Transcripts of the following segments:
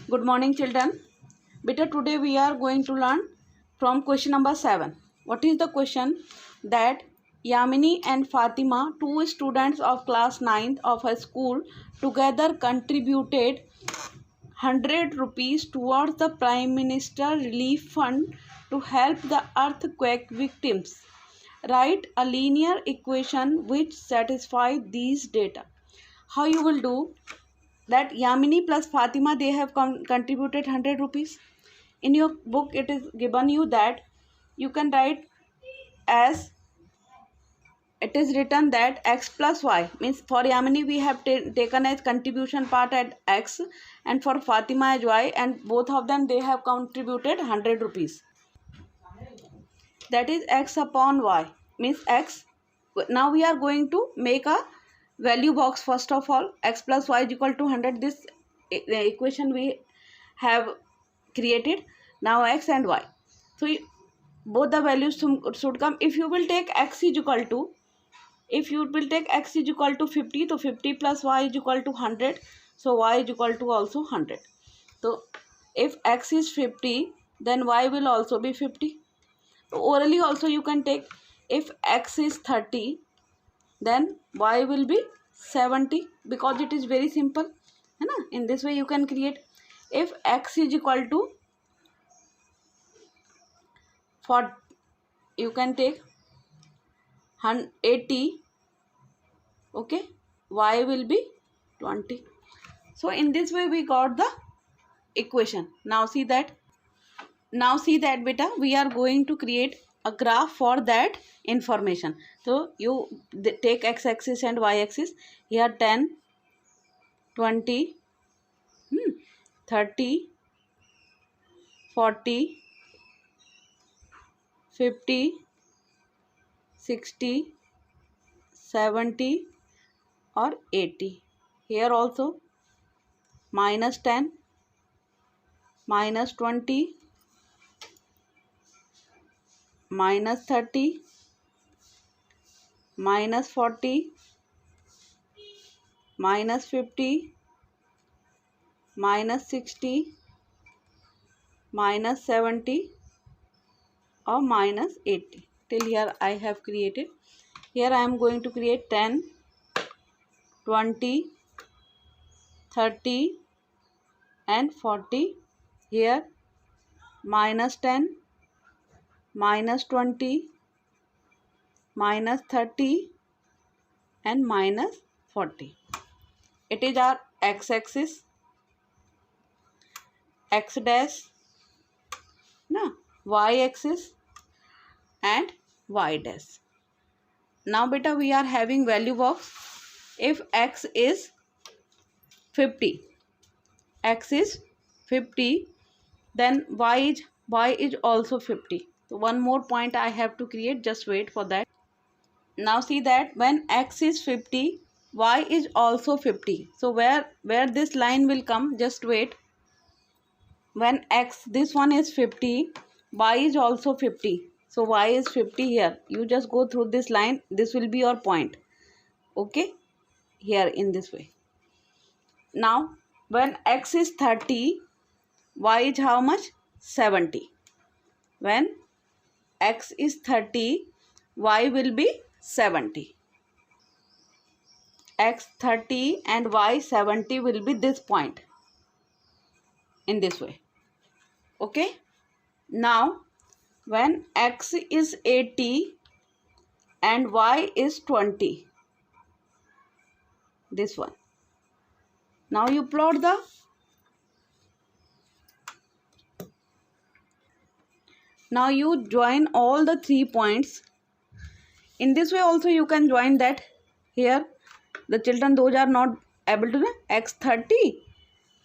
Good morning, children. Beta, today we are going to learn from question number 7. What is the question? That Yamini and Fatima, two students of class 9th of a school, together contributed 100 rupees towards the Prime Minister Relief Fund to help the earthquake victims. Write a linear equation which satisfies these data. How you will do? That Yamini plus Fatima, they have contributed 100 rupees. In your book it is given you that you can write as it is written that x plus y, means for Yamini we have taken as contribution part at x and for Fatima as y, and both of them they have contributed 100 rupees. That is x upon y, means x. Now we are going to make a value box. First of all, x plus y is equal to 100. This equation we have created. Now x and y, so both the values should come. If you will take x is equal to, if you will take x is equal to 50, so 50 plus y is equal to 100, so y is equal to also 100. So if x is 50, then y will also be 50. Orally also you can take, if x is 30, then y will be 70, because it is very simple, है ना. In this way you can create. If x is equal to, for you can take 80, okay, y will be 20. So in this way we got the equation. Now see that beta, we are going to create a graph for that information. So you take x-axis and y-axis. Here 10, 20, 30, 40, 50, 60, 70 or 80. Here also minus 10, minus 20, minus 30, minus 40, minus 50, minus 60, minus 70 or minus 80. Till here I have created. Here I am going to create 10, 20, 30 and 40. Here minus 10, minus 20, minus 30 and minus 40. It is our x-axis, x dash, no, y-axis and y dash. Now beta, we are having value box. If x is 50, x is 50, then y is also 50. So one more point I have to create, just wait for that. Now see that when x is 50, y is also 50. So where this line will come, just wait. When x, this one is 50, y is also 50. So y is 50 here. You just go through this line. This will be your point. Okay, here in this way. Now when x is 30, y is how much? 70. When x is 30, y will be 70. X 30 and y 70 will be this point, in this way. Okay. Now when x is 80 and y is 20, this one. Now you plot the, now you join all the 3 points. In this way also you can join that. Here the children, those are not able to know, x 30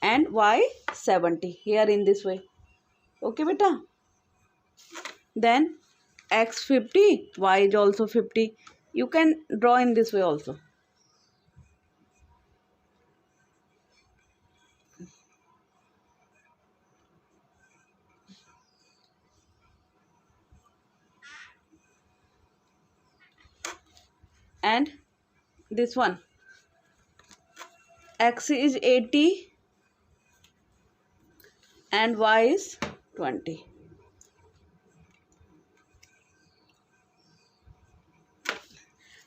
and y 70, here in this way. Okay beta. Then x 50, y is also 50. You can draw in this way also. And this one, x is 80 and y is 20.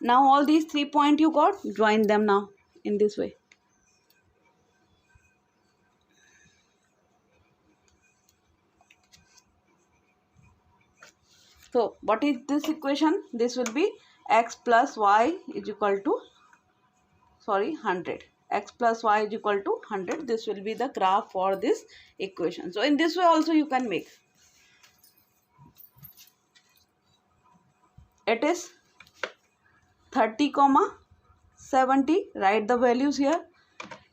Now all these 3 points you got, join them now in this way. So what is this equation? This will be x plus y is equal to 100. X plus y is equal to 100. This will be the graph for this equation. So in this way also you can make. It is 30 comma 70. Write the values here.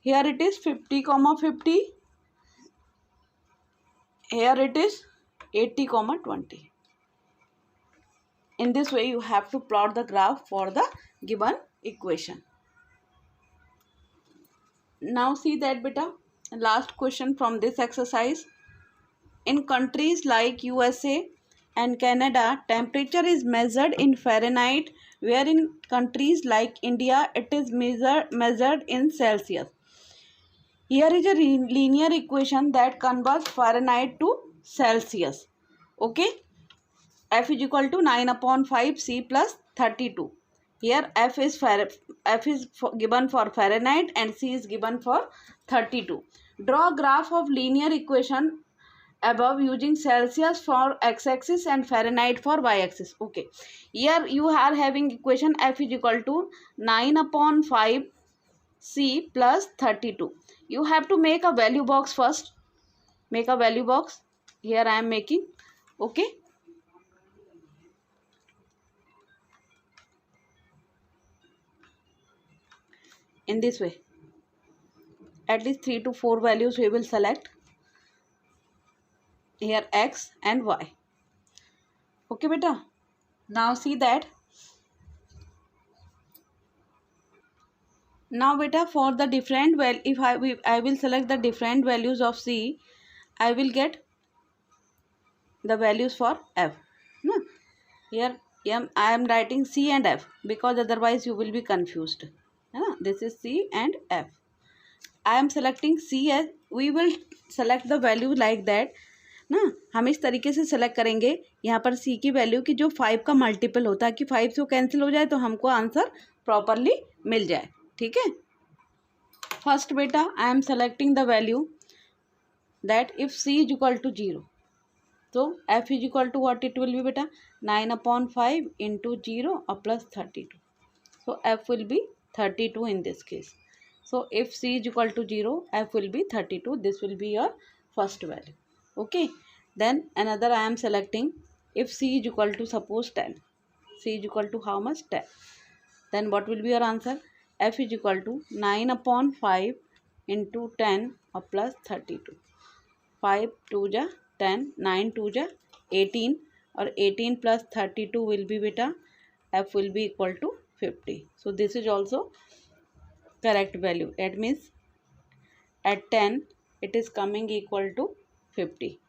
Here it is 50 comma 50. Here it is 80 comma 20. In this way you have to plot the graph for the given equation. Now see that beta, last question from this exercise. In countries like USA and Canada, temperature is measured in Fahrenheit, where in countries like India it is measured in Celsius. Here is a linear equation that converts Fahrenheit to Celsius. Okay, F is equal to 9 upon 5 C plus 32. Here F is given for Fahrenheit and C is given for 32. Draw a graph of linear equation above using Celsius for x-axis and Fahrenheit for y-axis. Okay, here you are having equation F is equal to 9 upon 5 C plus 32. You have to make a value box first. Make a value box. Here I am making. Okay. In this way, at least 3 to 4 values we will select. Here x and y. Okay beta. Now see that. Now beta, for the different if I will select the different values of C, I will get the values for F. No? Here I am writing C and F because otherwise you will be confused. This is C and F. I am selecting C as, we will select the value like that ना, हम इस तरीके से select करेंगे यहाँ पर C की value की जो 5 का मल्टीपल होता है कि 5 से कैंसिल हो जाए तो हमको आंसर प्रॉपरली मिल जाए. ठीक है. फर्स्ट बेटा I am selecting the value that if C is equal to 0, तो F is equal to what it will be बेटा 9 upon 5 into 0 plus 32. So F will be 32 in this case. So if C is equal to 0, F will be 32. This will be your first value. Okay. Then another I am selecting if C is equal to suppose 10. C is equal to how much? 10. Then what will be your answer? F is equal to 9 upon 5 into 10 plus 32. 5 2 ja 10, 9 2 ja 18 or 18 plus 32 will be beta F will be equal to 50. So this is also correct value. That means at 10 it is coming equal to 50.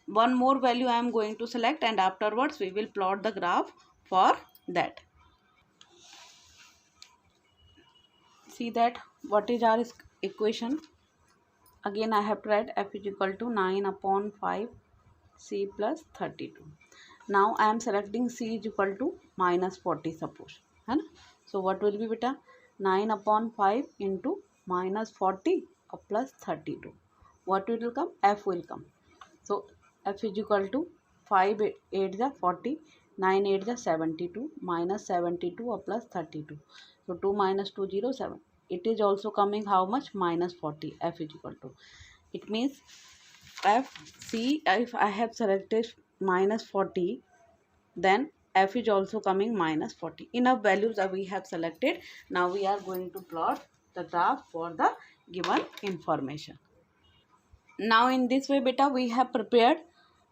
One more value I am going to select and afterwards we will plot the graph for that. See that what is our equation. Again I have to write F is equal to 9 upon 5 C plus 32. Now I am selecting C is equal to minus 40 suppose. So what will be beta? 9 upon 5 into minus 40 plus 32. What will come? F will come. So F is equal to 5 8 is 40, 9 8 is 72, minus 72 plus 32. So 2 minus 2 0 7. It is also coming how much? Minus 40. F is equal to. It means F C, if I have selected minus 40, then F is also coming minus 40. Enough values that we have selected. Now we are going to plot the graph for the given information. Now in this way beta we have prepared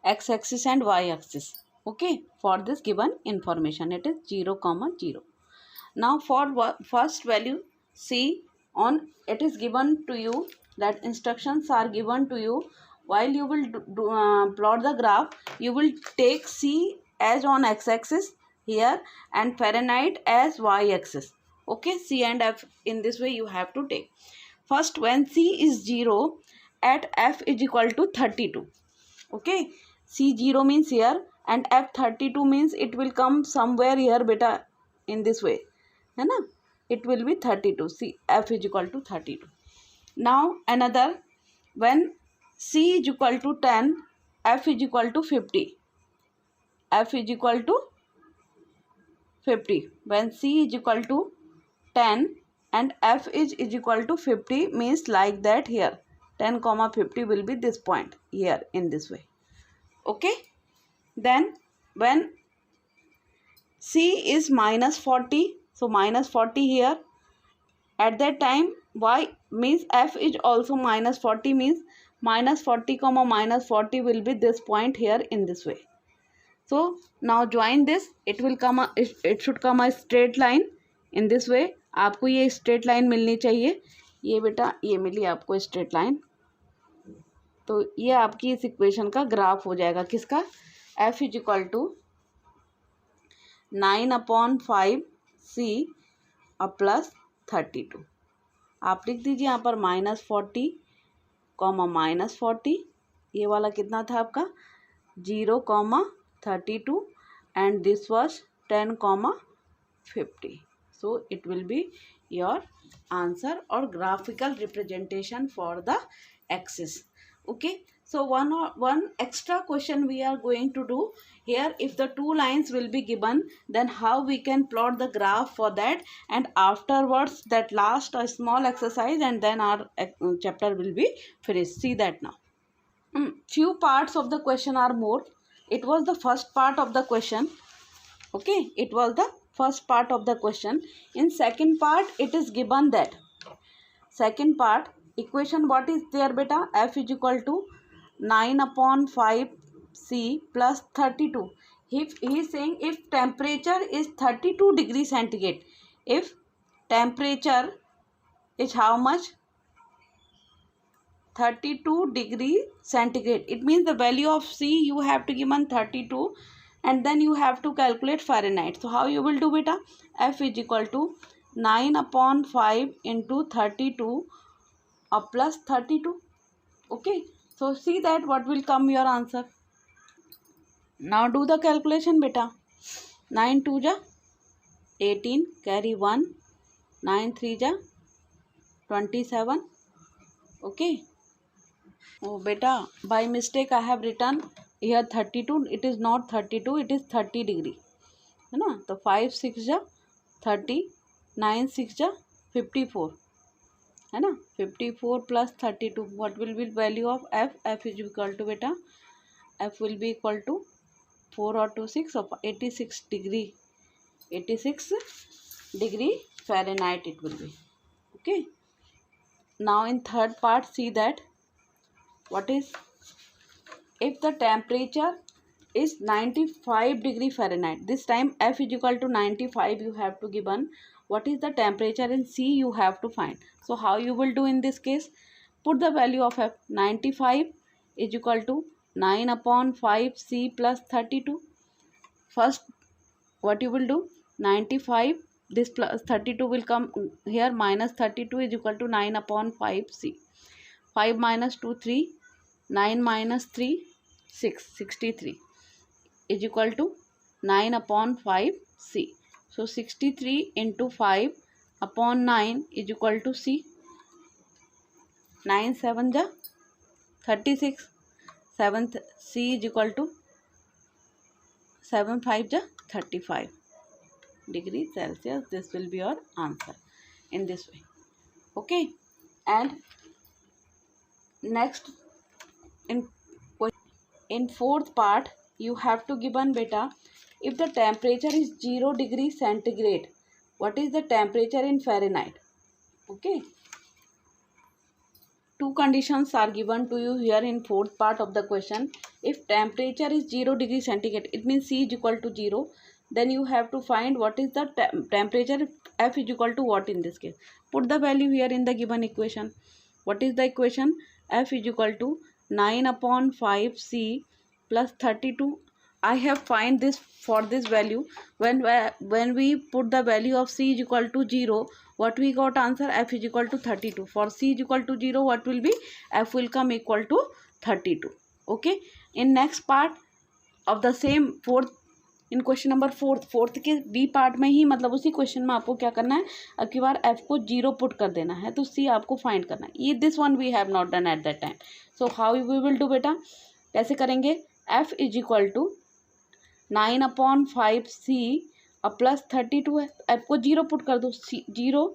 x-axis and y-axis. Okay, for this given information it is 0, 0. Now for first value C, on it is given to you that instructions are given to you. While you will plot the graph, you will take C as on x-axis here and Fahrenheit as y-axis. Okay, C and F in this way you have to take. First when C is 0, at f is equal to 32. Okay, C0 means here and F32 means it will come somewhere here beta in this way, है ना, it will be 32. See, F is equal to 32. Now another, when C is equal to 10, F is equal to 50. F is equal to 50. When C is equal to 10 and F is equal to 50 means like that here 10 comma 50 will be this point here in this way. Okay, then when C is minus 40, so minus 40 here, at that time Y means F is also minus 40 means minus 40 comma minus 40 will be this point here in this way. So now join this, it will come it should come a straight line in this way. आपको ये straight line मिलनी चाहिए, ये बेटा ये मिली आपको straight line, तो ये आपकी इस इक्वेशन का ग्राफ हो जाएगा किसका, F is equal to 9/5 C plus 32. आप लिख दीजिए यहाँ पर -40 कॉमा -40, ये वाला कितना था आपका 0,32 and this was 10,50. So it will be your answer or graphical representation for the axis. Okay, so one extra question we are going to do here. If the two lines will be given, then how we can plot the graph for that, and afterwards that last a small exercise and then our chapter will be finished. See that now. Few parts of the question are more. It was the first part of the question. Okay, it was the first part of the question. In second part it is given that second part equation what is there beta, F is equal to 9/5 C plus 32. If he is saying if temperature is 32 degree centigrade, if temperature is how much, 32 degree centigrade, it means the value of C you have to given 32 and then you have to calculate Fahrenheit. So how you will do beta, F is equal to 9/5 into 32 plus 32. Okay, so see that what will come your answer. Now do the calculation beta. 9 2 ja 18, carry 1, 9 3 ja 27. Okay, oh beta, by mistake I have written here 32. It is not 32, it is 30 degree, है ना. तो 5 6 जा 30, 9 6 जा 54, है ना. 54 plus 32, what will be value of F? F is equal to beta, F will be equal to 4 or 2 6 of 86 degree, 86 degree Fahrenheit it will be. Okay, now in third part see that what is, if the temperature is 95 degree Fahrenheit, this time F is equal to 95 you have to given, what is the temperature in C you have to find. So how you will do in this case, put the value of F. 95 is equal to 9/5 C plus 32. First what you will do, 95 this plus 32 will come here, minus 32 is equal to 9/5 C. 5 minus 2 3, 9 minus 3 6, 63 is equal to 9/5 C. So 63 into 5/9 is equal to C. 9 7 ja 36, 7th C is equal to 7 5 ja 35 degree Celsius. This will be your answer in this way. Okay, and next in fourth part you have to given beta, if the temperature is 0 degree centigrade, what is the temperature in Fahrenheit. Okay, two conditions are given to you here in fourth part of the question. If temperature is 0 degree centigrade, it means C is equal to 0, then you have to find what is the temperature. F is equal to what in this case, put the value here in the given equation. What is the equation, F is equal to 9/5 C plus 32. I have find this for this value, when we put the value of C is equal to 0, what we got answer, f is equal to 32. For c is equal to 0, what will be, f will come equal to 32. Okay, in next part of the same fourth, in question number fourth के B part में ही, मतलब उसी question में आपको क्या करना है, अब की बार एफ को 0 पुट कर देना है, तो सी आपको फाइंड करना है. ये this one we have not done at that time. So how we will do बेटा, कैसे करेंगे, F is equal to 9/5c और प्लस 32 है, एफ को 0 पुट कर दो, 0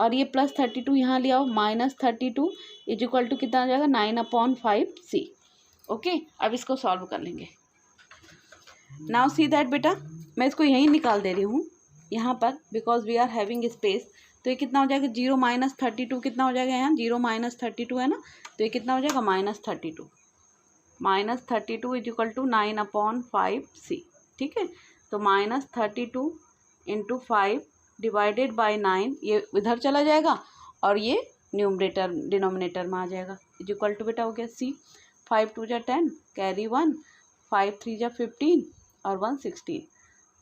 और ये प्लस 32 यहाँ ले आओ, -32 इज इक्वल टू कितना आ जाएगा, 9/5c. ओके, अब इसको सॉल्व कर लेंगे. नाउ सी दैट बेटा, मैं इसको यहीं निकाल दे रही हूँ यहाँ पर, because we are having space. तो ये कितना हो जाएगा, 0 - 32 कितना हो जाएगा, यहाँ 0 - 32 है ना, तो ये कितना हो जाएगा, -32. -32 इज इक्वल टू 9/5c. ठीक है, तो -32 इंटू 5 डिवाइडेड बाई 9, ये इधर चला जाएगा और ये न्यूमरेटर डिनोमिनेटर में आ जाएगा, इज इक्वल टू बेटा हो गया c. 5 2 = 10, कैरी 1, 5 3 = 15 और 116,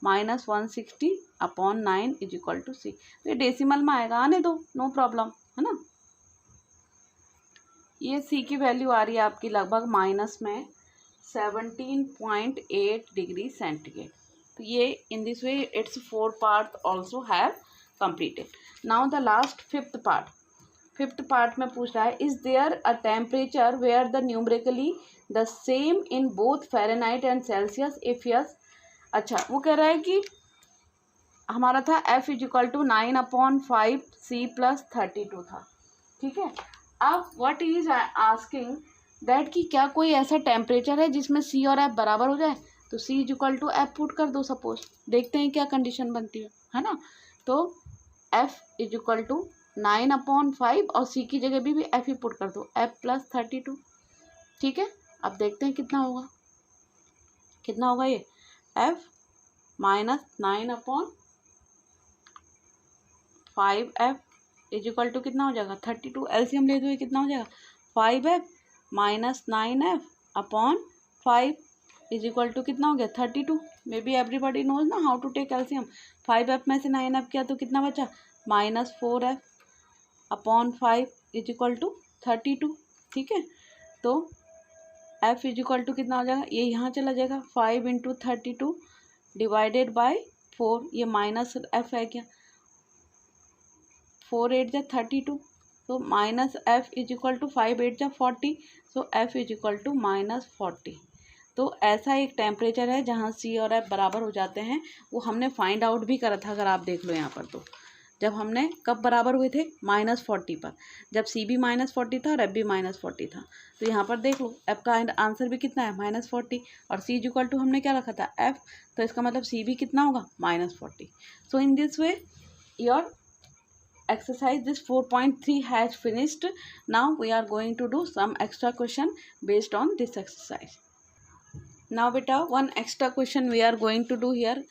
-160/9 इज इक्वल टू c. तो ये डेसिमल में आएगा, आने दो, नो प्रॉब्लम, है ना. ये c की वैल्यू आ रही है आपकी लगभग माइनस में 17.8 डिग्री सेंटीग्रेड. तो ये in this way it's 4 part also have completed. Now the last fifth part में पूछ रहा है, is there a temperature where the numerically the same in both Fahrenheit and Celsius, if yes. अच्छा, वो कह रहा है कि हमारा था f is equal to 9/5c plus 32 था. ठीक है, अब व्हाट इज आस्किंग दैट कि क्या कोई ऐसा टेम्परेचर है जिसमें c और f बराबर हो जाए. तो c is equal to f put कर दो, सपोज देखते हैं क्या कंडीशन बनती है ना. तो f इज इक्वल टू 9/5 और c की जगह भी f ही पुट कर दो, f प्लस 32. ठीक है, अब देखते हैं कितना होगा, ये f minus 9/5f is equal to कितना हो जाएगा, 32. एलसीएम ले दो, ये कितना हो जाएगा, 5f minus 9f/5 is equal to कितना हो गया, 32. मे बी एवरीबडी नोज ना how to take LCM. 5f में से 9f किया तो कितना बचा, -4f/5 इज इक्वल टू 32. ठीक है, तो f इज इक्वल टू कितना हो जाएगा, ये यहाँ चला जाएगा, 5 × 32 डिवाइडेड बाय 4, ये माइनस f है क्या, 4 8 = 32, तो -f is equal to 5 8 = 40, so f is equal to -40. तो ऐसा एक टेम्परेचर है जहाँ c और f बराबर हो जाते हैं. वो हमने फाइंड आउट भी करा था, अगर आप देख लो यहाँ पर, तो जब हमने कब बराबर हुए थे, -40 पर, जब c भी -40 था और f भी -40 था. तो यहाँ पर देख लो, f का आंसर भी कितना है, -40, और c इज इक्वल टू हमने क्या रखा था, f, तो इसका मतलब c भी कितना होगा, -40. So in this way your exercise this 4.3 has finished. Now we are going to do some extra question based on this exercise. Now beta, one extra question we are going to do here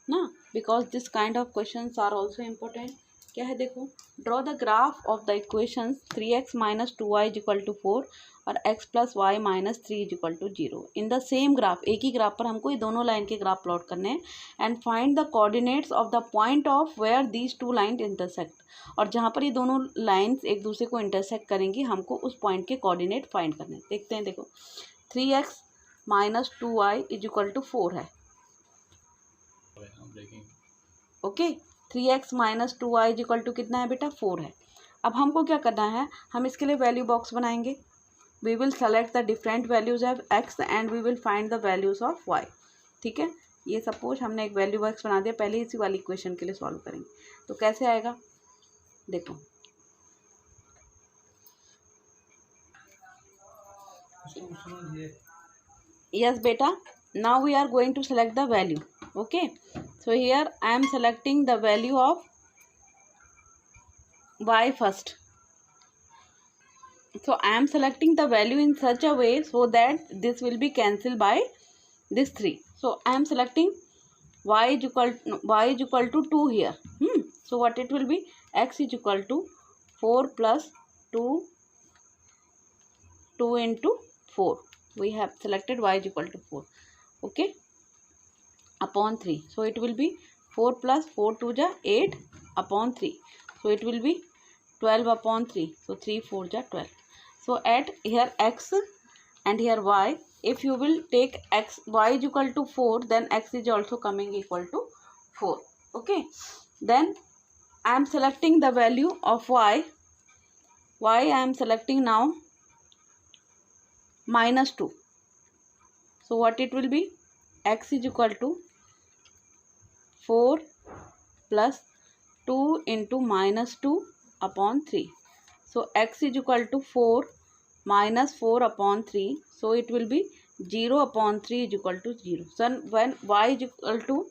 na, because this kind of questions are also important. क्या है, देखो, draw the graph of the equations 3x minus 2y is equal to 4 और x plus y minus 3 is equal to 0 in the same graph. एक ही graph पर हमको ये दोनों line के ग्राफ प्लॉट करने हैं. And find the coordinates of the point of where these two line intersect. और जहाँ पर ये दोनों लाइन्स एक दूसरे को इंटरसेक्ट करेंगी, हमको उस पॉइंट के कोऑर्डिनेट फाइंड करने हैं. देखते हैं, देखो, 3x minus 2y is equal to 4 है. Okay, 3x minus 2y is equal to कितना है बेटा, 4 है. अब हमको क्या करना है, हम इसके लिए वैल्यू बॉक्स बनाएंगे. We will select the different values of x and we will find the values of y. ठीक है, ये सपोज हमने एक वैल्यू बॉक्स बना दिया. पहले इसी वाली इक्वेशन के लिए सॉल्व करेंगे, तो कैसे आएगा, देखो, yes beta, now we are going to select the value. Okay, so here I am selecting the value of y first. So I am selecting the value in such a way so that this will be cancelled by this 3. So I am selecting y is equal to 2 here. So what it will be, x is equal to 4 plus 2 into 4. We have selected y is equal to 4. Okay, upon 3. So it will be 4 plus 4 2 = 8 upon 3. so it will be 12 upon 3. So 3 4 ja 12. So at here x and here y, if you will take x, y is equal to 4, then x is also coming equal to 4. Okay, then I am selecting the value of y. I am selecting now -2. So what it will be? X is equal to 4 plus 2 into -2 upon 3. So x is equal to 4 minus 4 upon 3. So it will be 0 upon 3 is equal to 0. So when y is equal to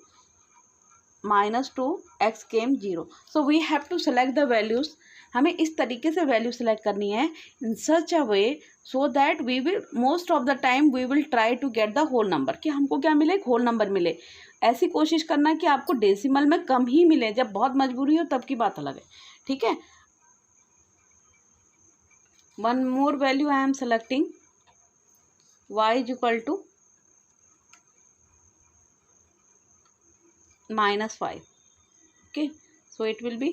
-2, x came 0. So we have to select the values. हमें इस तरीके से value select करनी है in such a way so that we will most of the time we will try to get the whole number, कि हमको क्या मिले, होल नंबर मिले. ऐसी कोशिश करना कि आपको डेसिमल में कम ही मिले. जब बहुत मजबूरी हो तब की बात अलग है. ठीक है, one more value I am selecting y is equal to -5. okay, so it will be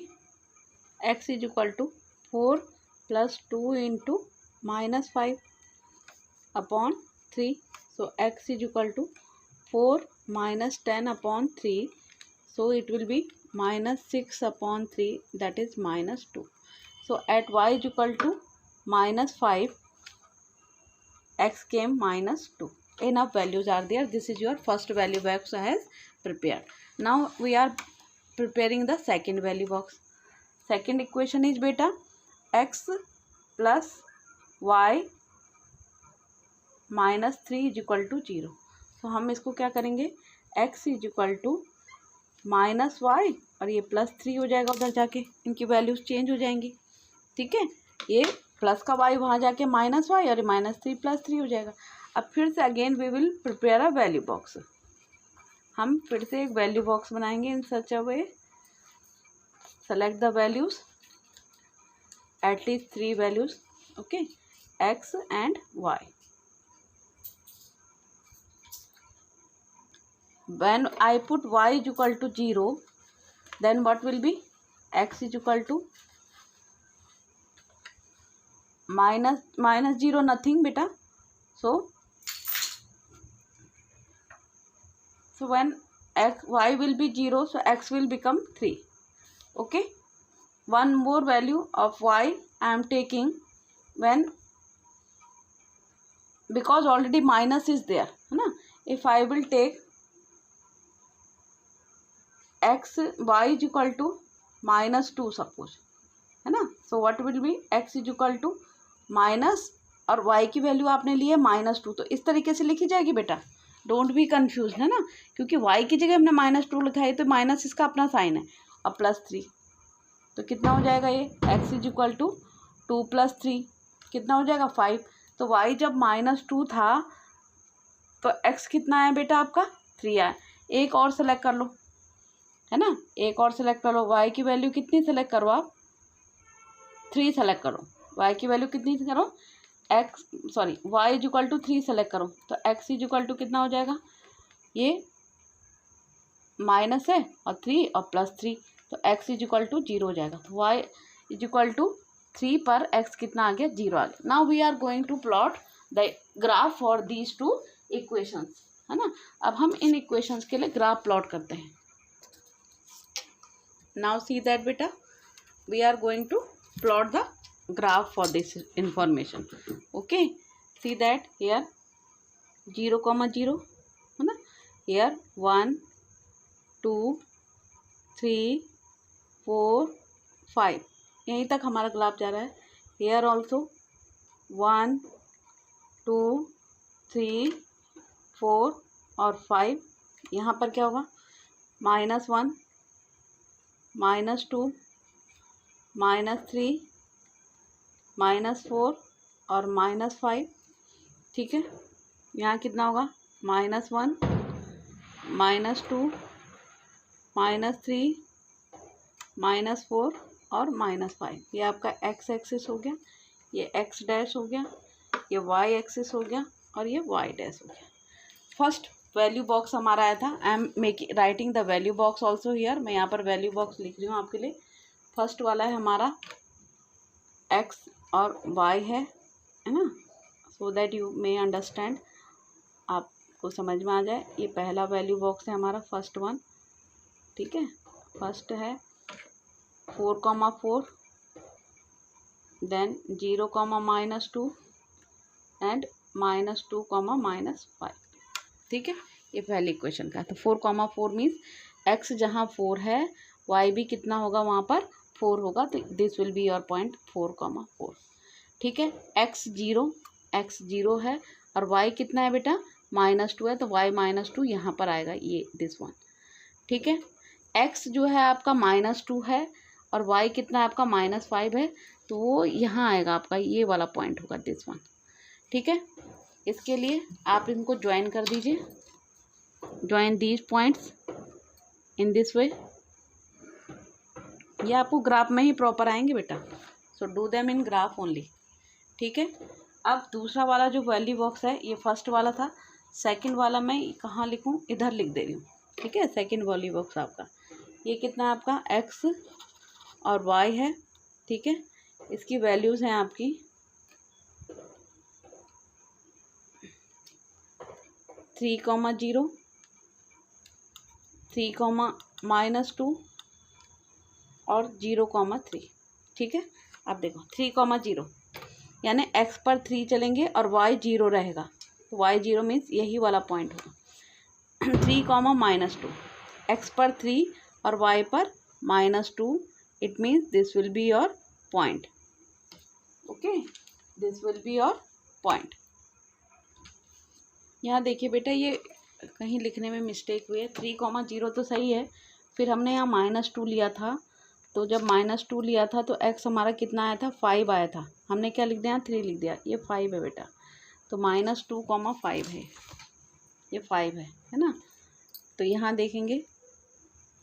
x is equal to 4 plus 2 into -5 upon 3. So x is equal to 4 minus 10 upon 3. So it will be -6 upon 3, that is -2. So at y is equal to -5, x came -2. Enough values are there. This is your first value box has prepared. Now we are preparing the second value box. Second equation is beta x plus y minus 3 is equal to 0. तो हम इसको क्या करेंगे, x is equal to -y और ये +3 हो जाएगा उधर जाके, इनकी वैल्यूज चेंज हो जाएंगी. ठीक है, ये प्लस का y वहाँ जाके -y और -3 +3 हो जाएगा. अब फिर से again we will prepare a value box. हम फिर से एक वैल्यू बॉक्स बनाएंगे in such a way. Select the values, at least 3 values. Okay, x and y. When I put y is equal to 0, then what will be, x is equal to minus 0, nothing beta. So when y will be 0, so x will become 3. Okay, one more value of y I am taking when, because already minus is there है ना. If I will take x, y is equal to -2 suppose है ना. So what will be, x is equal to minus और y की value आपने ली है -2. तो इस तरीके से लिखी जाएगी बेटा, डोंट बी कंफ्यूज है ना, क्योंकि y की जगह हमने -2 लिखा है तो माइनस इसका अपना साइन है और +3. तो कितना हो जाएगा ये, x इज इक्वल टू 2 + 3 कितना हो जाएगा 5. तो y जब -2 था तो x कितना आया बेटा आपका 3 आया. एक और सेलेक्ट कर लो है ना, एक और सेलेक्ट कर लो. y की वैल्यू कितनी सेलेक्ट करो आप, 3 सेलेक्ट करो. y की वैल्यू कितनी करो, y is equal to 3 select करो. तो x इज इक्वल टू कितना हो जाएगा, ये माइनस है और 3 और +3, तो x इज इक्वल टू 0 हो जाएगा. तो y इज इक्वल टू 3 पर x कितना आ गया, 0 आ गया. Now we are going to plot the graph for these two equations है ना. अब हम इन इक्वेशंस के लिए ग्राफ प्लॉट करते हैं. नाउ सी दैट बेटा, we are going to plot the graph for this information. Okay, see that here 0, 0 है ना, here 1 2 3 4 5 यहीं तक हमारा ग्राफ जा रहा है. here also 1 2 3 4 और 5. यहाँ पर क्या होगा, -1 -2 -3 -4 और -5. ठीक है, यहाँ कितना होगा, -1 -2 -3 -4 और -5. ये आपका x एक्सिस हो गया, ये x डैश हो गया, ये y एक्सिस हो गया और ये y डैश हो गया. फर्स्ट वैल्यू बॉक्स हमारा आया था. I am writing the value box also here. मैं यहाँ पर वैल्यू बॉक्स लिख रही हूँ आपके लिए. फर्स्ट वाला है हमारा x और y है ना, so that you may understand, आपको समझ में आ जाए। ये पहला वैल्यू बॉक्स है हमारा, फर्स्ट वन, ठीक है। फर्स्ट है 4,4, देन 0,-2 एंड -2, -5, ठीक है। ये पहली इक्वेशन का है। तो 4,4 मीन्स x जहाँ 4 है y भी कितना होगा वहाँ पर 4 होगा, तो this will be your point 4,4, ठीक है। x 0 है और y कितना है बेटा -2 है, तो y -2 यहाँ पर आएगा, ये दिस वन, ठीक है। x जो है आपका -2 है और y कितना है आपका -5 है, तो वो यहाँ आएगा आपका, ये वाला पॉइंट होगा दिस वन, ठीक है। इसके लिए आप इनको ज्वाइन कर दीजिए, join these points in this वे। ये आपको ग्राफ में ही प्रॉपर आएंगे बेटा, so do them in graph only, ठीक है। अब दूसरा वाला जो वैल्यू बॉक्स है, ये फर्स्ट वाला था, सेकंड वाला मैं कहाँ लिखूँ, इधर लिख दे रही हूँ, ठीक है। सेकंड वैल्यू बॉक्स आपका ये कितना है आपका x और y है, ठीक है। इसकी वैल्यूज़ हैं आपकी 3,0, 3,-2 और 0,3, ठीक है। अब देखो 3,0 यानी x पर 3 चलेंगे और y 0 रहेगा, तो y 0 मीन्स यही वाला पॉइंट होगा। 3,-2, x पर 3 और y पर -2, it means this will be your point, okay, this will be your point. यहाँ देखिए बेटा, ये कहीं लिखने में मिस्टेक हुई है, 3,0 तो सही है, फिर हमने यहाँ -2 लिया था, तो जब -2 लिया था तो x हमारा कितना आया था 5 आया था, हमने क्या लिख दिया 3 लिख दिया, ये 5 है बेटा, तो -2,5 है, ये 5 है ना। तो यहाँ देखेंगे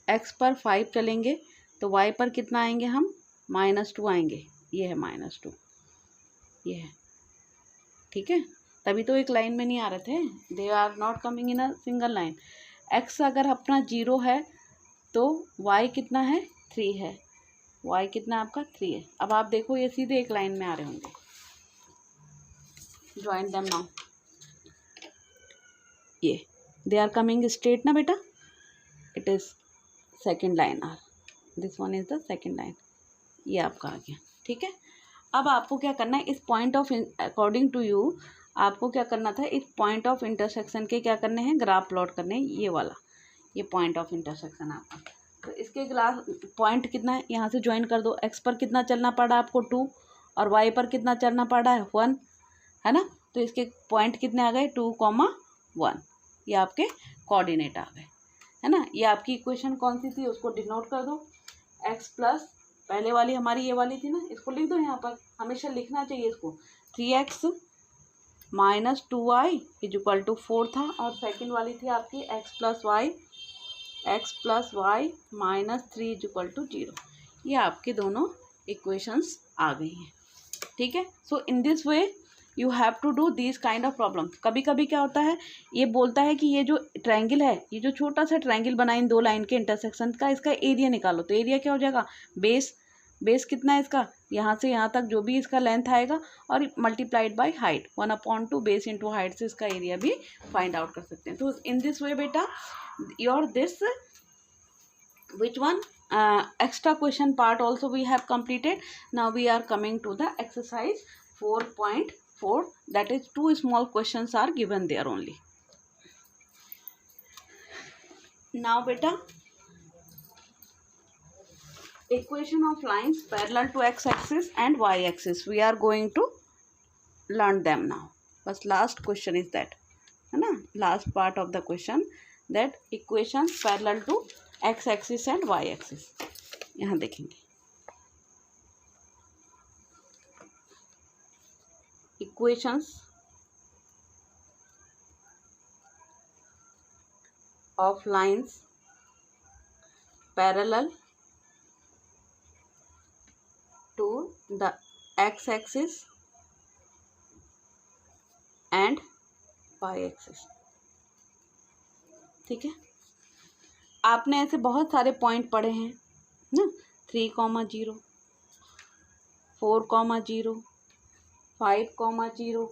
x पर 5 चलेंगे तो y पर कितना आएंगे हम -2 आएंगे, ये है -2, ये है, ठीक है। तभी तो एक लाइन में नहीं आ रहे थे, they are not coming in a single line. x अगर अपना 0 है तो y कितना है 3 है, y कितना आपका 3 है। अब आप देखो ये सीधे एक लाइन में आ रहे होंगे, ज्वाइन देम नाउ, ये दे आर कमिंग स्ट्रेट ना बेटा, it is second line are, this one is the second line, ये आपका आ गया, ठीक है। अब आपको क्या करना है, इस point of according to you आपको क्या करना था, इस पॉइंट ऑफ इंटरसेक्शन के क्या करने हैं, ग्राफ प्लॉट करने हैं, ये वाला, ये पॉइंट ऑफ इंटरसेक्शन आपका। तो इसके ग्राफ पॉइंट कितना है, यहाँ से ज्वाइन कर दो। x पर कितना चलना पड़ा आपको 2 और y पर कितना चलना पड़ा है 1, है ना। तो इसके पॉइंट कितने आ गए 2,1, ये आपके कोऑर्डिनेट आ गए, है ना। ये आपकी इक्वेशन कौन सी थी, उसको डिनोट कर दो, x प्लस पहले वाली हमारी ये वाली थी ना, इसको लिख दो यहाँ पर, हमेशा लिखना चाहिए इसको, 3x -2y is equal to 4 था, और सेकंड वाली थी आपकी x plus Y -3 is equal to 0। ये आपके दोनों इक्वेशंस आ गई हैं, ठीक है। So in this way you have to do this kind of problem. कभी कभी क्या होता है, ये बोलता है कि ये जो ट्रायंगल है, ये जो छोटा सा ट्रायंगल बना इन दो लाइन के इंटरसेक्शन का, इसका एरिया निकालो, तो एरिया क्या हो जाएगा, बेस कितना है इसका, यहाँ से यहाँ तक जो भी इसका लेंथ आएगा और multiplied by height, 1/2 base into height से इसका एरिया भी फाइंड आउट कर सकते हैं। तो इन दिस वे बेटा your this which one extra question part also we have completed. Now we are coming to the exercise 4.4, that is 2 small questions are given there only. Now beta, equation of lines parallel to x axis and y axis, we are going to learn them now. But last question is that, है ना, last part of the question, that equations parallel to x axis and y axis, यहाँ देखेंगे equations of lines parallel to the x axis and y axis, ठीक है। आपने ऐसे बहुत सारे पॉइंट पढ़े हैं ना, 3,0, 4,0, 5,0,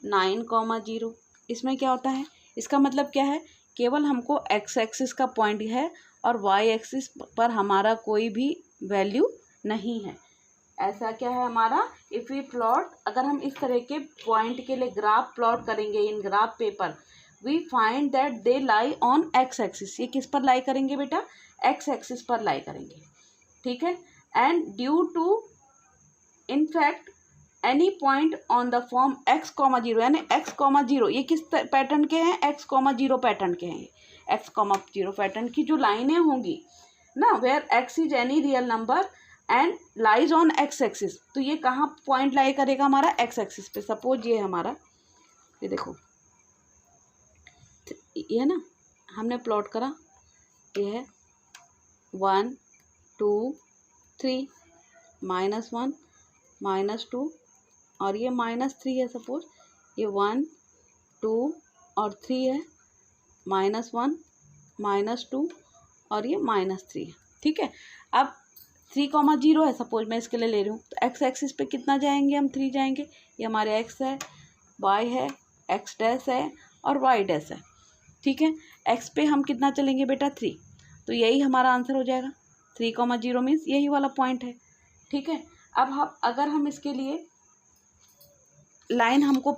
9,0। इसमें क्या होता है, इसका मतलब क्या है, केवल हमको एक्स एक्सिस का पॉइंट है और वाई एक्सिस पर हमारा कोई भी वैल्यू नहीं है। ऐसा क्या है हमारा, इफ़ वी प्लॉट, अगर हम इस तरह के पॉइंट के लिए ग्राफ प्लॉट करेंगे in graph paper, we find that they lie on X axis. ये किस पर लाई करेंगे बेटा, एक्स एक्सिस पर लाई करेंगे, ठीक है। And due to in fact any point on the form X comma zero, यानी एक्स कॉमा जीरो ये किस पैटर्न के हैं, एक्स कॉमा जीरो पैटर्न के हैं। एक्स कॉमा जीरो पैटर्न की जो लाइनें होंगी ना, where X is any real number and lies on X axis, तो ये कहाँ पॉइंट लाई करेगा हमारा, एक्स एक्सिस पे। सपोज ये हमारा, ये देखो ये ना हमने प्लॉट करा, ये है 1 2 3, -1 -2 और ये -3 है। सपोज ये 1 2 और 3 है, -1 -2 और ये -3 है, ठीक है। अब 3,0 है, सपोज मैं इसके लिए ले रही हूँ, तो एक्स एक्सिस पे कितना जाएंगे हम, 3 जाएंगे। ये हमारे एक्स है, वाई है, एक्स डैश है और वाई डैश है, ठीक है। एक्स पे हम कितना चलेंगे बेटा, 3, तो यही हमारा आंसर हो जाएगा। 3,0 मीन्स यही वाला पॉइंट है, ठीक है। अब हम अगर हम इसके लिए लाइन हमको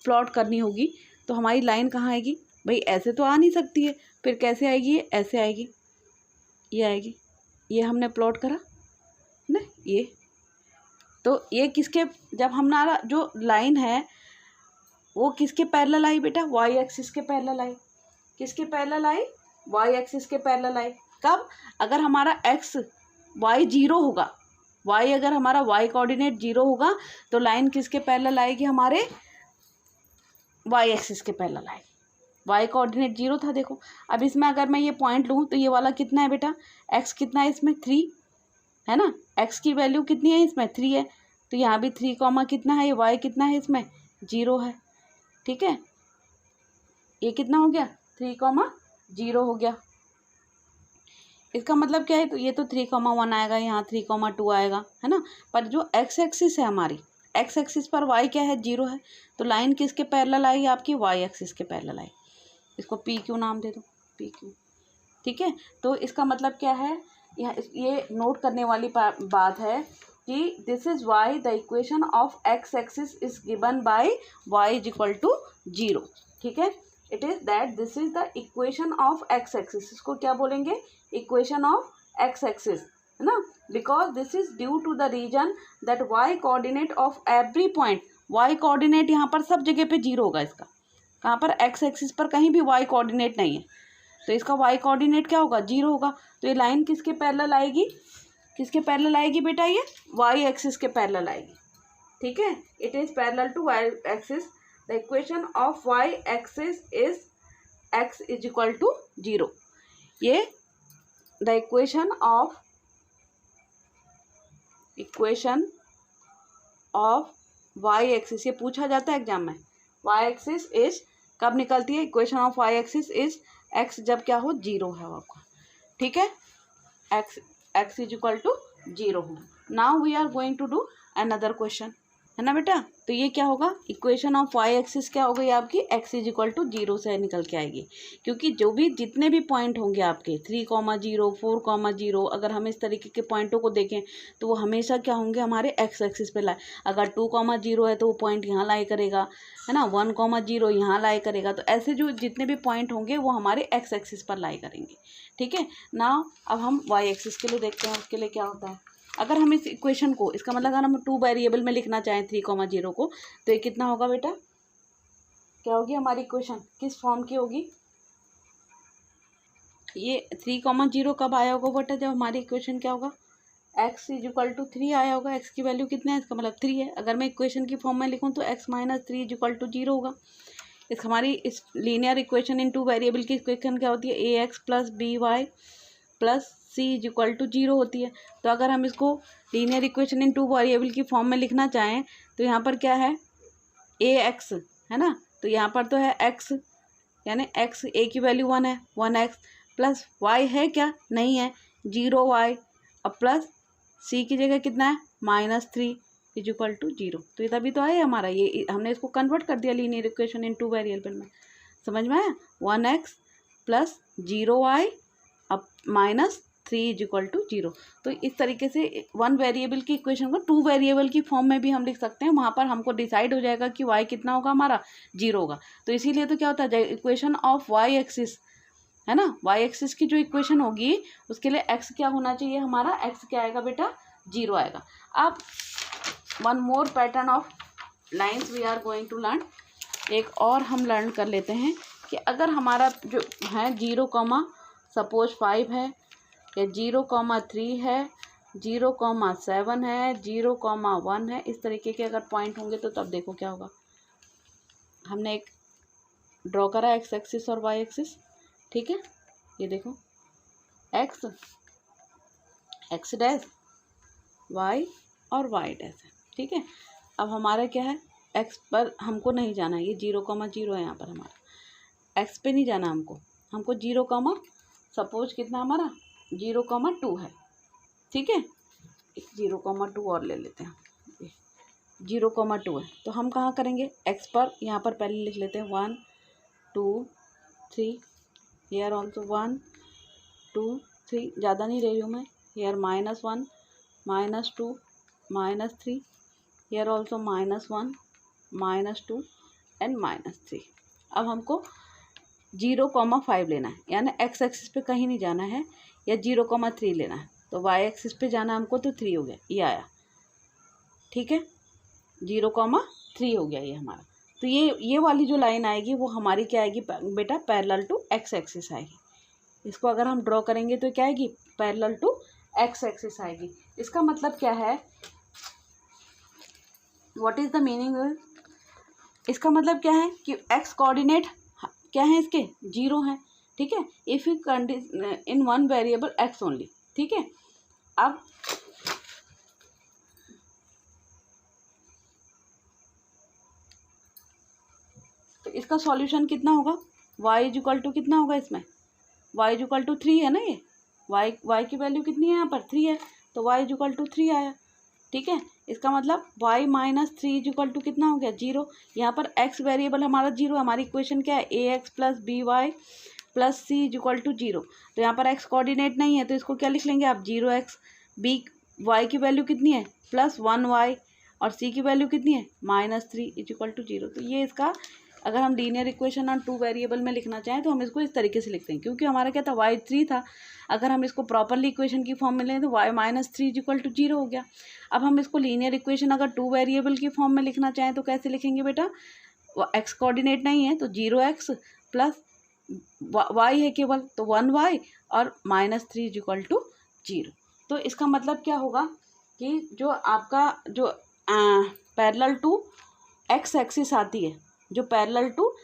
प्लॉट करनी होगी, तो हमारी लाइन कहाँ आएगी भाई, ऐसे तो आ नहीं सकती है, फिर कैसे आएगी, ये ऐसे आएगी, ये आएगी, ये हमने प्लॉट करा ना, ये तो ये किसके, जब हमारा जो लाइन है वो किसके पैरेलल आई बेटा, वाई एक्सिस के पैरेलल आई। किसके पैरेलल आई, वाई एक्सिस के पैरेलल आई। कब, अगर हमारा एक्स वाई जीरो होगा, वाई अगर हमारा वाई कोऑर्डिनेट जीरो होगा तो लाइन किसके पैरेलल आएगी, हमारे वाई एक्सिस के पैरेलल आएगी। वाई कोऑर्डिनेट जीरो था देखो। अब इसमें अगर मैं ये पॉइंट लूँ तो ये वाला कितना है बेटा, एक्स कितना है इसमें, 3 है ना, एक्स की वैल्यू कितनी है इसमें, 3 है, तो यहाँ भी 3 कॉमा कितना है, ये वाई कितना है इसमें, 0 है, ठीक है। ये कितना हो गया, 3,0 हो गया। इसका मतलब क्या है, तो ये तो 3,1 आएगा, यहाँ 3,2 आएगा, है ना। पर जो एक्स एक्सिस है हमारी, एक्स एक्सिस पर वाई क्या है, 0 है, तो लाइन किसके पैरेलल आई आपकी, वाई एक्सिस के पैरेलल आई। इसको पी क्यू नाम दे दो, पी क्यू, ठीक है। तो इसका मतलब क्या है, ये नोट करने वाली बात है कि this is Y the equation of X axis is given by Y is equal to 0, ठीक है। It is that this is the equation of X axis, इसको क्या बोलेंगे, इक्वेशन ऑफ एक्स एक्सिस, है ना। Because this is due to the reason that Y coordinate of every point, Y coordinate यहाँ पर सब जगह पे 0 होगा। इसका कहाँ पर, एक्स एक्सिस पर कहीं भी वाई कोऑर्डिनेट नहीं है, तो इसका वाई कोऑर्डिनेट क्या होगा, 0 होगा। तो ये लाइन किसके पैरेलल आएगी, किसके पैरेलल आएगी बेटा, ये वाई एक्सिस के पैरेलल आएगी, ठीक है। It is parallel to Y axis. The equation of Y axis is X is equal to 0। ये the equation of Y axis, ये पूछा जाता है एग्जाम में। वाई एक्सिस इज कब निकलती है, equation of Y axis is x जब क्या हो, 0 है आपका, ठीक है। एक्स इज इक्वल टू 0 हो। Now we are going to do another question, है ना बेटा। तो ये क्या होगा, इक्वेशन ऑफ वाई एक्सिस क्या हो गई आपकी, एक्स इज इक्वल टू 0 से निकल के आएगी, क्योंकि जो भी जितने भी पॉइंट होंगे आपके 3,0, 4,0, अगर हम इस तरीके के पॉइंटों को देखें तो वो हमेशा क्या होंगे, हमारे एक्स एक्सिस पे लाई। अगर 2,0 है तो वो पॉइंट यहाँ लाई करेगा, है ना, 1,0 यहाँ लाई करेगा। तो ऐसे जो जितने भी पॉइंट होंगे वो हमारे एक्स एक्सिस पर लाई करेंगे, ठीक है ना। अब हम वाई एक्सिस के लिए देखते हैं, उसके लिए क्या होता है। अगर हम इस इक्वेशन को, इसका मतलब अगर हम 2 वेरिएबल में लिखना चाहें 3,0 को, तो ये कितना होगा बेटा, क्या होगी हमारी इक्वेशन, किस फॉर्म की होगी। ये 3,0 कब आया होगा बेटा, जब हमारी इक्वेशन क्या होगा, एक्स इज इक्वल टू 3 आया होगा। एक्स की वैल्यू कितने है, इसका मतलब 3 है। अगर मैं इक्वेशन की फॉर्म में लिखूँ तो X minus 3 is equal to 0 होगा। इस हमारी इस लीनियर इक्वेशन इन 2 वेरिएबल की इक्वेशन क्या होती है, A X plus B Y plus C is equal to 0 होती है। तो अगर हम इसको लीनियर इक्वेशन इन 2 वेरिएबल की फॉर्म में लिखना चाहें तो यहाँ पर क्या है, ए एक्स है ना, तो यहाँ पर तो है एक्स, यानी एक्स, ए की वैल्यू 1 है, 1x प्लस वाई है क्या, नहीं है, 0y। अब प्लस सी की जगह कितना है -3 इज इक्वल टू 0। तो ये तभी तो आया हमारा, ये हमने इसको कन्वर्ट कर दिया लीनियर इक्वेशन इन टू वेरिएबल में। समझ में आया? 1x प्लस 0y अब -3 इज इक्वल टू 0। तो इस तरीके से वन वेरिएबल की इक्वेशन को टू वेरिएबल की फॉर्म में भी हम लिख सकते हैं। वहाँ पर हमको डिसाइड हो जाएगा कि y कितना होगा हमारा, 0 होगा। तो इसीलिए तो क्या होता है, इक्वेशन ऑफ y एक्सिस है ना, y एक्सिस की जो इक्वेशन होगी उसके लिए x क्या होना चाहिए हमारा, x क्या आएगा बेटा, 0 आएगा। अब one more pattern of lines we are going to learn. एक और हम लर्न कर लेते हैं कि अगर हमारा जो है 0, सपोज 5 है, या 0,3 है, 0,7 है, 0,1 है, इस तरीके के अगर पॉइंट होंगे तो तब देखो क्या होगा। हमने एक ड्रॉ करा एक्स एक्सिस और वाई एक्सिस, ठीक है। ये देखो एक्स डैश, वाई और वाई डैश है, ठीक है। अब हमारा क्या है, एक्स पर हमको नहीं जाना है, ये 0,0 है यहाँ पर हमारा, एक्स पे नहीं जाना हमको 0, सपोज कितना हमारा 0,2 है, ठीक है। 0,2 और ले लेते हैं, 0,2 है। तो हम कहाँ करेंगे, एक्स पर यहाँ पर पहले लिख लेते हैं 1 2 3, हेयर ऑल्सो 1 2 3, ज़्यादा नहीं ले रही हूँ मैं, हेयर -1 -2 -3, हेयर ऑल्सो -1 -2 एंड -3। अब हमको 0,5 लेना है, यानी एक्स एक्सिस पे कहीं नहीं जाना है, या 0,3 लेना है। तो वाई एक्सिस पे जाना है हमको, तो 3 हो गया, ये आया, ठीक है। 0,3 हो गया ये हमारा। तो ये वाली जो लाइन आएगी वो हमारी क्या आएगी बेटा, पैरेलल टू एक्स एक्सिस आएगी। इसको अगर हम ड्रॉ करेंगे तो क्या आएगी, पैरेलल टू एक्स एक्सिस आएगी। इसका मतलब क्या है, व्हाट इज द मीनिंग, इसका मतलब क्या है कि एक्स कोऑर्डिनेट क्या है इसके, 0 है, ठीक है। If you in one variable x only, ठीक है। अब तो इसका सॉल्यूशन कितना होगा, y इज इक्वल टू कितना होगा इसमें, y इज इक्वल टू 3 है ना, ये y की वैल्यू कितनी है यहाँ पर, 3 है, तो y इज इक्वल टू 3 आया, ठीक है। इसका मतलब y -3 इज इक्वल टू कितना हो गया, 0। यहाँ पर x वेरिएबल हमारा 0, हमारी इक्वेशन क्या है, ax plus by plus c is equal to 0। तो यहाँ पर x कोऑर्डिनेट नहीं है, तो इसको क्या लिख लेंगे आप, 0x, b y की वैल्यू कितनी है +1y, और c की वैल्यू कितनी है -3 इज इक्वल टू 0। तो ये इसका, अगर हम linear equation on two variable में लिखना चाहें तो हम इसको इस तरीके से लिखते हैं, क्योंकि हमारा क्या था, y 3 था। अगर हम इसको प्रॉपरली इक्वेशन की फॉर्म में लें तो y -3 इज इक्वल टू 0 हो गया। अब हम इसको लीनियर इक्वेशन अगर टू वेरिएबल की फॉर्म में लिखना चाहें तो कैसे लिखेंगे बेटा, एक्स कोऑर्डिनेट नहीं है तो 0x प्लस y है केवल, तो 1y और -3 इज इक्वल टू 0। तो इसका मतलब क्या होगा कि जो आपका जो पैरेलल टू एक्स एक्सिस आती है, जो पैरेलल टू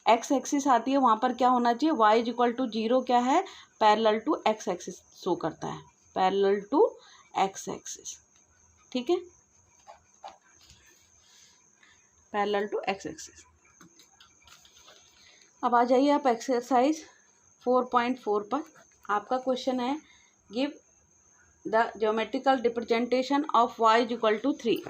एक्स एक्सिस आती है, वहाँ पर क्या होना चाहिए, y इज इक्वल टू 0 क्या है, parallel to x axis show करता है, पैरेलल टू एक्स एक्सिस, ठीक है, पैरेलल टू एक्स एक्सिस। अब आ जाइए आप एक्सरसाइज 4.4 पर। आपका क्वेश्चन है, give the geometrical representation of y is equal to 3।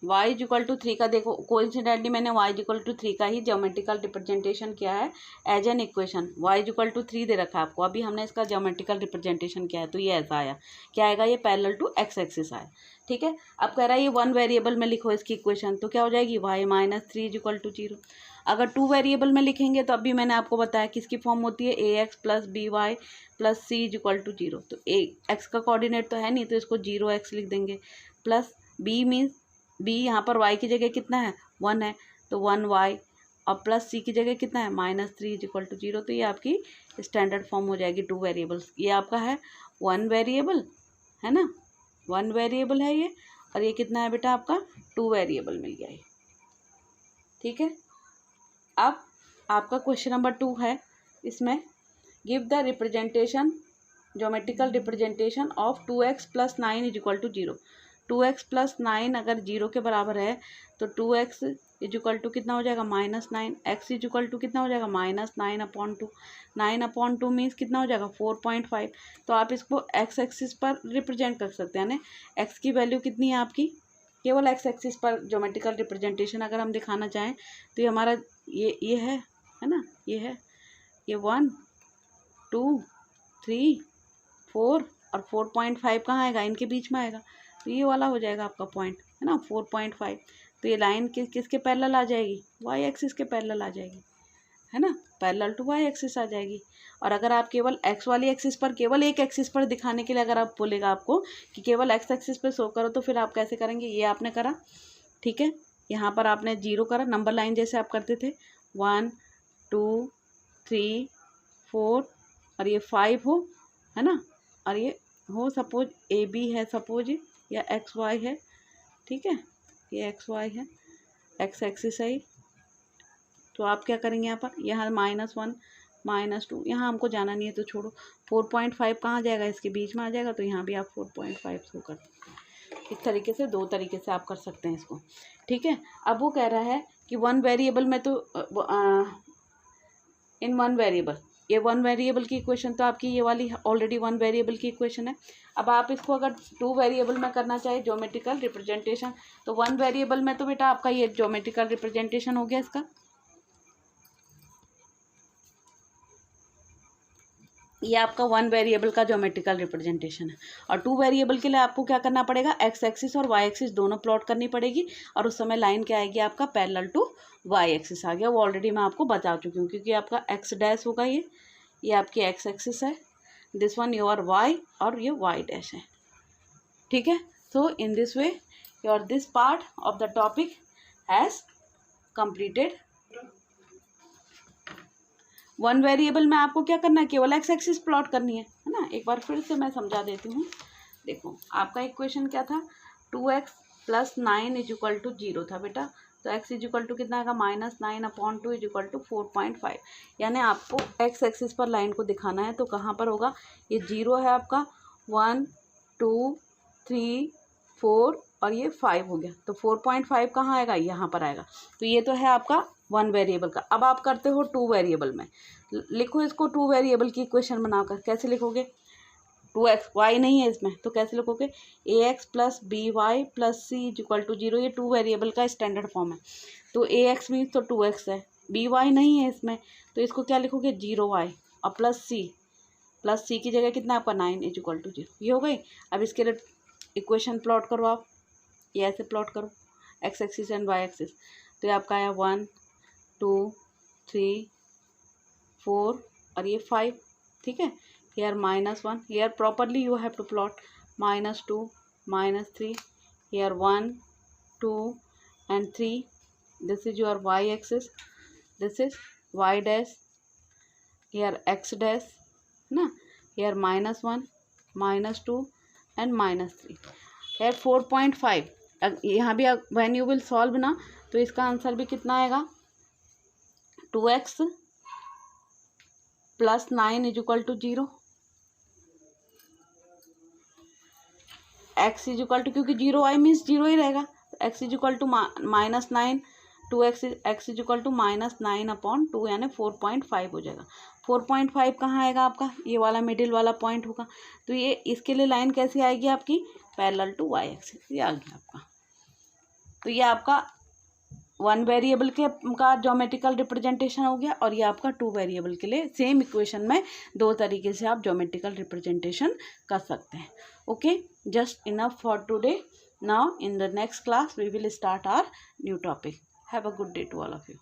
y is equal to 3 का देखो, कोइंसिडेंटली मैंने y इज इक्वल टू 3 का ही ज्योमेट्रिकल रिप्रेजेंटेशन किया है as an equation. y is equal to 3 दे रखा है आपको, अभी हमने इसका ज्योमेट्रिकल रिप्रेजेंटेशन किया है, तो ये ऐसा आया, क्या आएगा, ये पैरेलल टू एक्स एक्सिस आया, ठीक है। अब कह रहा है ये वन वेरिएबल में लिखो इसकी इक्वेशन, तो क्या हो जाएगी, y -3 इज इक्वल टू 0। अगर टू वेरिएबल में लिखेंगे तो अभी मैंने आपको बताया किसकी फॉर्म होती है, ax plus by plus c is equal to 0। तो x का कोऑर्डिनेट तो है नहीं, तो इसको 0x लिख देंगे, प्लस b मीन्स b यहाँ पर y की जगह कितना है, 1 है, तो 1y, और प्लस c की जगह कितना है, -3 इज इक्वल टू 0। तो ये आपकी स्टैंडर्ड फॉर्म हो जाएगी टू वेरिएबल्स। ये आपका है वन वेरिएबल, है ना, वन वेरिएबल है ये, और ये कितना है बेटा आपका, टू वेरिएबल मिल गया ये, ठीक है। अब आपका क्वेश्चन नंबर 2 है, इसमें give the representation, geometrical representation of 2x plus 9 is equal to 0। 2x plus 9 अगर 0 के बराबर है तो 2x इजिकल टू कितना हो जाएगा -9, x इजिकल टू कितना हो जाएगा -9/2, 9/2 मीन्स कितना हो जाएगा 4.5। तो आप इसको x एक्सिस पर रिप्रेजेंट कर सकते हैं, यानी x की वैल्यू कितनी है आपकी, केवल x एक्सिस पर ज्योमेट्रिकल रिप्रेजेंटेशन अगर हम दिखाना चाहें तो ये हमारा ये है ना, ये है, ये 1 2 3 4 और 4.5 कहाँ आएगा, इनके बीच में आएगा, तो ये वाला हो जाएगा आपका पॉइंट, है ना 4.5। तो ये लाइन किसके पैरेलल आ जाएगी, y एक्सिस के पैरेलल आ जाएगी, है ना, पैरेलल टू y एक्सिस आ जाएगी। और अगर आप केवल x वाली एक्सिस पर, केवल एक एक्सिस पर दिखाने के लिए अगर आप बोलेगा आपको कि केवल x एक्सिस पे शो करो, तो फिर आप कैसे करेंगे, ये आपने करा, ठीक है, यहाँ पर आपने 0 करा, नंबर लाइन जैसे आप करते थे 1 2 3 4 और ये 5 हो, है ना, और ये हो सपोज AB है, सपोज या XY है, ठीक है, ये XY है, x एक्सिस है, तो आप क्या करेंगे यहाँ पर, यहाँ -1 -2, यहाँ हमको जाना नहीं है तो छोड़ो, 4.5 कहाँ जाएगा, इसके बीच में आ जाएगा, तो यहाँ भी आप 4.5 शो कर, इस तरीके से 2 तरीके से आप कर सकते हैं इसको, ठीक है। अब वो कह रहा है कि 1 वेरिएबल में तो इन 1 वेरिएबल, ये 1 वेरिएबल की इक्वेशन तो आपकी ये वाली ऑलरेडी 1 वेरिएबल की इक्वेशन है। अब आप इसको अगर 2 वेरिएबल में करना चाहे ज्योमेट्रिकल रिप्रेजेंटेशन, तो 1 वेरिएबल में तो बेटा आपका ये ज्योमेट्रिकल रिप्रेजेंटेशन हो गया इसका, ये आपका 1 वेरिएबल का ज्योमेट्रिकल रिप्रेजेंटेशन है। और 2 वेरिएबल के लिए आपको क्या करना पड़ेगा, x एक्सिस और y एक्सिस दोनों प्लॉट करनी पड़ेगी, और उस समय लाइन क्या आएगी आपका, पैरेलल टू y एक्सिस आ गया, वो ऑलरेडी मैं आपको बता चुकी हूँ, क्योंकि आपका x डैश होगा, ये आपकी x एक्सिस है, दिस वन योर y और ये y डैश है, ठीक है। So in this way your this part of the topic has completed. 1 variable में आपको क्या करना है, केवल x एक्सिस प्लॉट करनी है ना। एक बार फिर से मैं समझा देती हूँ, देखो आपका इक्वेशन क्या था, 2x + 9 = 0 था बेटा, तो x = कितना आएगा, -9/2 = 4.5, यानी आपको x एक्सिस पर लाइन को दिखाना है तो कहाँ पर होगा, ये 0 है आपका, 1 2 3 4 और ये 5 हो गया, तो 4.5 कहाँ आएगा, यहाँ पर आएगा। तो ये तो है आपका 1 वेरिएबल का। अब आप करते हो 2 वेरिएबल में, लिखो इसको 2 वेरिएबल की इक्वेशन बनाकर, कैसे लिखोगे, 2x, y नहीं है इसमें, तो कैसे लिखोगे, ax + by + c = 0, ये 2 वेरिएबल का स्टैंडर्ड फॉर्म है। तो ax मीन्स तो 2x है, by नहीं है इसमें, तो इसको क्या लिखोगे, 0y और प्लस c की जगह कितना आपका 9 = 0, ये हो गई। अब इसके लिए इक्वेशन प्लॉट करो आप, ये ऐसे प्लॉट करो, x axis and y axis, तो ये आपका आया 1 2 3 4 और ये 5, ठीक है। here -1, here properly you have to plot -2 -3, here 1 2 and 3, this is your y axis, this is y dash, here x dash ना, here -1 -2 and -3, here 4.5। यहाँ भी when you will solve ना, तो इसका आंसर भी कितना आएगा, 2x + 9 = 0, x = क्योंकि 0y मीन्स 0 ही रहेगा, तो x = -9, 2x x = -9/2 यानी 4.5 हो जाएगा। 4.5 कहाँ आएगा आपका, ये वाला मिडिल वाला पॉइंट होगा, तो ये इसके लिए लाइन कैसी आएगी आपकी, पैरेलल टू y एक्सिस, ये आ गया आपका। तो ये आपका 1 वेरिएबल के का ज्योमेट्रिकल रिप्रेजेंटेशन हो गया, और ये आपका 2 वेरिएबल के लिए सेम इक्वेशन में 2 तरीके से आप ज्योमेट्रिकल रिप्रेजेंटेशन कर सकते हैं। Okay, just enough for today, now in the next class we will start our new topic. Have a good day to all of you.